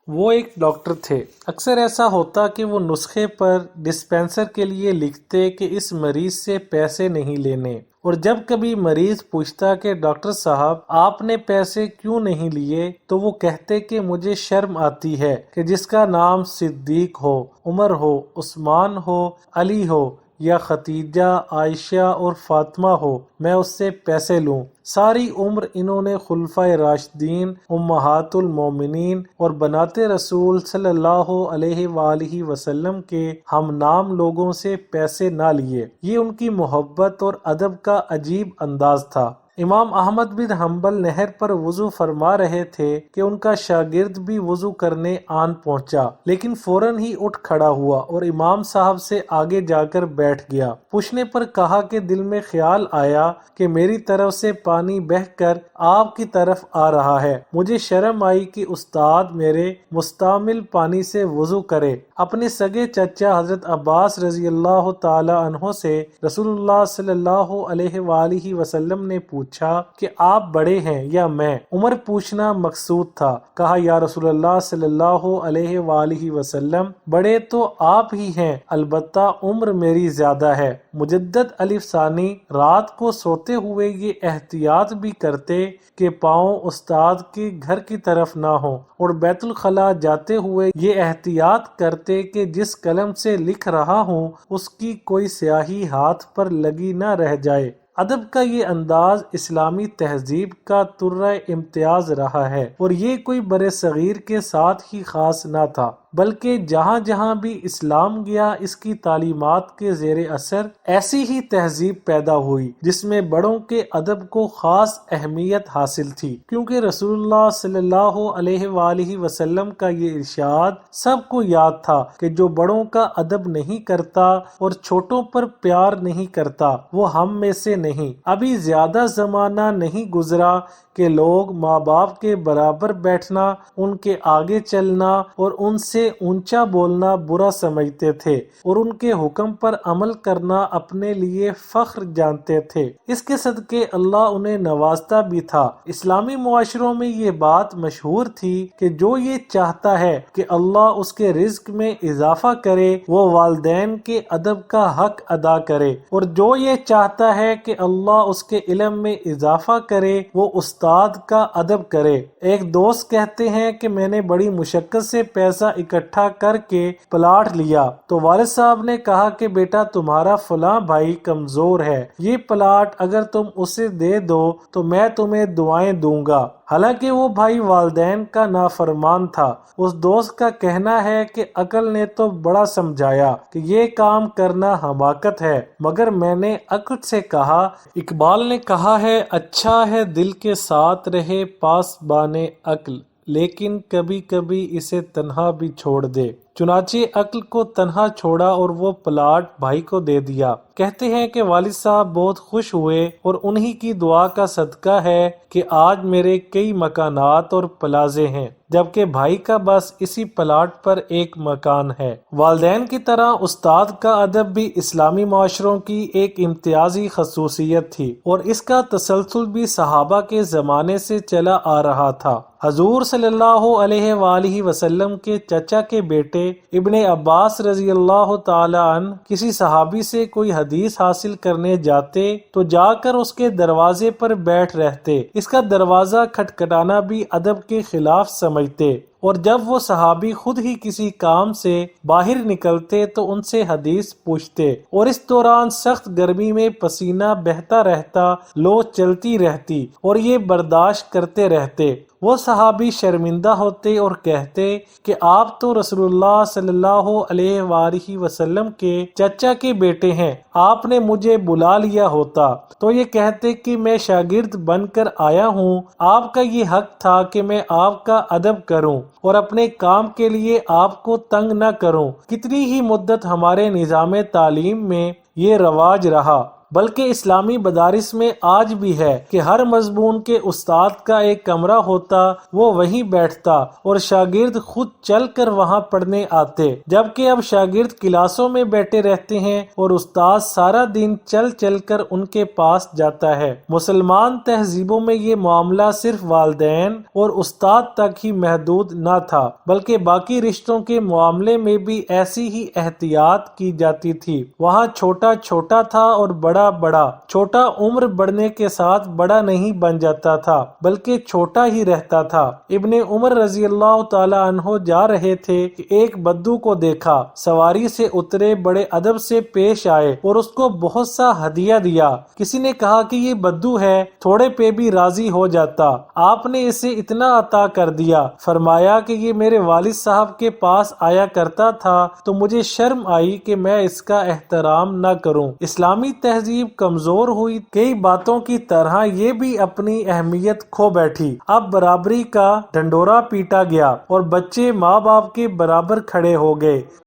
وہ ایک ڈاکٹر تھے۔ اکثر ایسا ہوتا کہ وہ نسخے پر ڈسپنسر کے لیے لکھتے کہ اس مریض سے پیسے نہیں لینے، اور جب کبھی مریض پوچھتا کہ ڈاکٹر صاحب آپ نے پیسے کیوں نہیں لیے، تو وہ کہتے کہ مجھے شرم آتی ہے کہ جس کا نام صدیق ہو، عمر ہو، عثمان ہو، علی ہو یا ختیجہ، عائشہ اور فاطمہ ہو، میں اس سے پیسے لوں۔ ساری عمر انہوں نے خلفائے راشدین، امہات المومنین اور بنات رسول صلی اللہ علیہ وآلہ وسلم کے ہم نام لوگوں سے پیسے نہ لیے۔ یہ ان کی محبت اور ادب کا عجیب انداز تھا۔ امام احمد بن حنبل نہر پر وضو فرما رہے تھے کہ ان کا شاگرد بھی وضو کرنے آن پہنچا، لیکن فوراً ہی اٹھ کھڑا ہوا اور امام صاحب سے آگے جا کر بیٹھ گیا۔ پوچھنے پر کہا کہ دل میں خیال آیا کہ میری طرف سے پانی بہہ کر آپ کی طرف آ رہا ہے، مجھے شرم آئی کہ استاد میرے مستعمل پانی سے وضو کرے۔ اپنے سگے چچا حضرت عباس رضی اللہ تعالی عنہ سے رسول اللہ صلی اللہ علیہ وآلہ وسلم نے پوچھا کہ آپ بڑے ہیں یا میں؟ عمر پوچھنا مقصود تھا۔ کہا یا رسول اللہ صلی اللہ علیہ وآلہ وسلم، بڑے تو آپ ہی ہیں، البتہ عمر میری زیادہ ہے۔ مجدد الف ثانی رات کو سوتے ہوئے یہ احتیاط بھی کرتے کہ پاؤں استاد کے گھر کی طرف نہ ہوں، اور بیت الخلاء جاتے ہوئے یہ احتیاط کرتے کہ جس قلم سے لکھ رہا ہوں اس کی کوئی سیاہی ہاتھ پر لگی نہ رہ جائے۔ ادب کا یہ انداز اسلامی تہذیب کا طرہ امتیاز رہا ہے، اور یہ کوئی برصغیر کے ساتھ ہی خاص نہ تھا، بلکہ جہاں جہاں بھی اسلام گیا اس کی تعلیمات کے زیر اثر ایسی ہی تہذیب پیدا ہوئی جس میں بڑوں کے ادب کو خاص اہمیت حاصل تھی، کیونکہ رسول اللہ صلی اللہ علیہ وآلہ وسلم کا یہ ارشاد سب کو یاد تھا کہ جو بڑوں کا ادب نہیں کرتا اور چھوٹوں پر پیار نہیں کرتا وہ ہم میں سے نہیں۔ ابھی زیادہ زمانہ نہیں گزرا کہ لوگ ماں باپ کے برابر بیٹھنا، ان کے آگے چلنا اور ان سے اونچا بولنا برا سمجھتے تھے، اور ان کے حکم پر عمل کرنا اپنے لیے فخر جانتے تھے۔ اس کے صدقے اللہ انہیں نوازتا بھی تھا۔ اسلامی معاشروں میں یہ بات مشہور تھی کہ جو یہ چاہتا ہے کہ اللہ اس کے رزق میں اضافہ کرے وہ والدین کے ادب کا حق ادا کرے، اور جو یہ چاہتا ہے کہ اللہ اس کے علم میں اضافہ کرے وہ استاد کا ادب کرے۔ ایک دوست کہتے ہیں کہ میں نے بڑی مشقت سے پیسہ اکٹھا کر کے پلاٹ لیا، تو والد صاحب نے کہا کہ بیٹا تمہارا فلاں بھائی کمزور ہے، یہ پلاٹ اگر تم اسے دے دو تو میں تمہیں دعائیں دوں گا۔ حالانکہ وہ بھائی والدین کا نافرمان تھا۔ اس دوست کا کہنا ہے کہ عقل نے تو بڑا سمجھایا کہ یہ کام کرنا حماقت ہے، مگر میں نے عقل سے کہا۔ اقبال نے کہا ہے اچھا ہے دل کے ساتھ رہے پاسبان عقل، لیکن کبھی کبھی اسے تنہا بھی چھوڑ دے۔ چنانچہ عقل کو تنہا چھوڑا اور وہ پلاٹ بھائی کو دے دیا۔ کہتے ہیں کہ والد صاحب بہت خوش ہوئے، اور انہی کی دعا کا صدقہ ہے کہ آج میرے کئی مکانات اور پلازے ہیں، جبکہ بھائی کا بس اسی پلاٹ پر ایک مکان ہے۔ والدین کی طرح استاد کا ادب بھی اسلامی معاشروں کی ایک امتیازی خصوصیت تھی، اور اس کا تسلسل بھی صحابہ کے زمانے سے چلا آ رہا تھا۔ حضور صلی اللہ علیہ وآلہ وسلم کے چچا کے بیٹے ابن عباس رضی اللہ تعالی عنہ کسی صحابی سے کوئی حدیث حاصل کرنے جاتے تو جا کر اس کے دروازے پر بیٹھ رہتے۔ اس کا دروازہ کھٹکھٹانا بھی ادب کے خلاف سمجھتے، اور جب وہ صحابی خود ہی کسی کام سے باہر نکلتے تو ان سے حدیث پوچھتے، اور اس دوران سخت گرمی میں پسینہ بہتا رہتا، لو چلتی رہتی، اور یہ برداشت کرتے رہتے۔ وہ صحابی شرمندہ ہوتے اور کہتے کہ آپ تو رسول اللہ صلی اللہ علیہ وآلہ وسلم کے چچا کے بیٹے ہیں، آپ نے مجھے بلا لیا ہوتا۔ تو یہ کہتے کہ میں شاگرد بن کر آیا ہوں، آپ کا یہ حق تھا کہ میں آپ کا ادب کروں اور اپنے کام کے لیے آپ کو تنگ نہ کروں۔ کتنی ہی مدت ہمارے نظام تعلیم میں یہ رواج رہا، بلکہ اسلامی مدارس میں آج بھی ہے کہ ہر مضمون کے استاد کا ایک کمرہ ہوتا، وہ وہیں بیٹھتا اور شاگرد خود چل کر وہاں پڑھنے آتے، جبکہ اب شاگرد کلاسوں میں بیٹھے رہتے ہیں اور استاد سارا دن چل چل کر ان کے پاس جاتا ہے۔ مسلمان تہذیبوں میں یہ معاملہ صرف والدین اور استاد تک ہی محدود نہ تھا، بلکہ باقی رشتوں کے معاملے میں بھی ایسی ہی احتیاط کی جاتی تھی۔ وہاں چھوٹا چھوٹا تھا اور بڑا بڑا۔ چھوٹا عمر بڑھنے کے ساتھ بڑا نہیں بن جاتا تھا، بلکہ چھوٹا ہی رہتا تھا۔ ابن عمر رضی اللہ تعالی عنہ جا رہے تھے کہ ایک بدو کو دیکھا، سواری سے اترے، بڑے ادب سے پیش آئے اور اس کو بہت سا ہدیہ دیا۔ کسی نے کہا کہ یہ بدو ہے، تھوڑے پہ بھی راضی ہو جاتا، آپ نے اسے اتنا عطا کر دیا۔ فرمایا کہ یہ میرے والد صاحب کے پاس آیا کرتا تھا تو مجھے شرم آئی کہ میں اس کا احترام نہ کروں۔ اسلامی تہذیب کمزور ہوئی، کئی باتوں کی طرح یہ بھی اپنی اہمیت کھو بیٹھی۔ اب برابری کا ڈنڈورا پیٹا گیا اور بچے ماں باپ کے برابر کھڑے ہو گئے۔